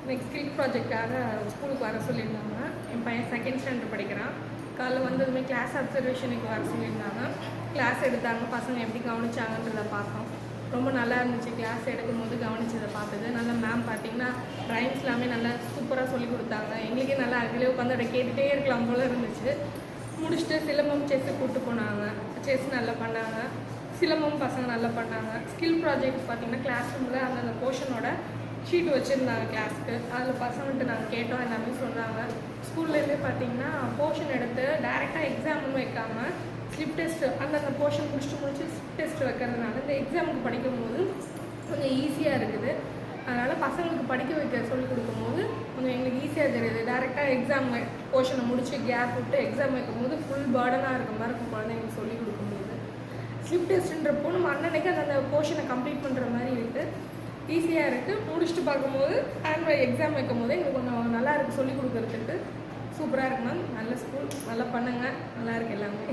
Next skill ப்ராஜெக்டாக ஸ்கூலுக்கு வர சொல்லியிருந்தாங்க. என் பையன் செகண்ட் ஸ்டாண்டர்ட் படிக்கிறான். காலைல வந்ததுமே கிளாஸ் அப்சர்வேஷனுக்கு வர சொல்லியிருந்தாங்க. கிளாஸ் எடுத்தாங்க, பசங்க எப்படி கவனிச்சாங்கன்றதை பார்த்தோம். ரொம்ப நல்லா இருந்துச்சு. கிளாஸ் எடுக்கும்போது கவனிச்சதை பார்த்தது. நல்லா மேம் பார்த்தீங்கன்னா ரைம்ஸ் எல்லாமே நல்லா சூப்பராக சொல்லி கொடுத்தாங்க. எங்களுக்கே நல்லா அதிலே உட்காந்து அதை கேட்டுகிட்டே இருக்கலாம் போல் இருந்துச்சு. முடிச்சுட்டு சிலம்பம் செஸ்ஸு கூப்பிட்டு போனாங்க. செஸ் நல்லா பண்ணாங்க. சிலம்பம் பசங்க நல்லா பண்ணாங்க. ஸ்கில் ப்ராஜெக்ட் பார்த்திங்கன்னா கிளாஸ் ரூமில் அந்தந்த போர்ஷனோட ஷீட் வச்சுருந்தாங்க கிளாஸ்க்கு. அதில் பசங்கள்கிட்ட நாங்கள் கேட்டோம், எல்லாமே சொன்னாங்க. ஸ்கூல்லேருந்தே பார்த்திங்கன்னா போர்ஷன் எடுத்து டைரெக்டாக எக்ஸாம்னு வைக்காமல் ஸ்லிப் டெஸ்ட்டு அந்தந்த போர்ஷன் முடிச்சு ஸ்லிப் டெஸ்ட் வைக்கிறதுனால இந்த எக்ஸாமுக்கு படிக்கும்போது கொஞ்சம் ஈஸியாக இருக்குது. அதனால் பசங்களுக்கு படிக்க வைக்க சொல்லிக் கொடுக்கும்போது கொஞ்சம் எங்களுக்கு ஈஸியாக தெரியுது. டேரெக்டாக எக்ஸாம் போர்ஷனை முடிச்சு கேப் விட்டு எக்ஸாம் வைக்கும்போது ஃபுல் பேர்டனாக இருக்க மாதிரி இருக்கும் குழந்தைங்களுக்கு சொல்லிக் கொடுக்கும்போது. ஸ்லிப் டெஸ்ட்டுன்றப்போ நம்ம அன்னன்னைக்கு அந்த போர்ஷனை கம்ப்ளீட் பண்ணுற மாதிரி இருக்குது. ஈஸியாக இருக்குது. முடிச்சுட்டு பார்க்கும்போது ஆனுவல் எக்ஸாம் வைக்கும் போது எங்களுக்கு கொஞ்சம் நல்லா இருக்குது சொல்லிக் கொடுக்குறதுக்கு. சூப்பராக இருக்கு மேம். நல்ல ஸ்கூல், நல்லா பண்ணுங்கள். நல்லா இருக்குது எல்லாமே.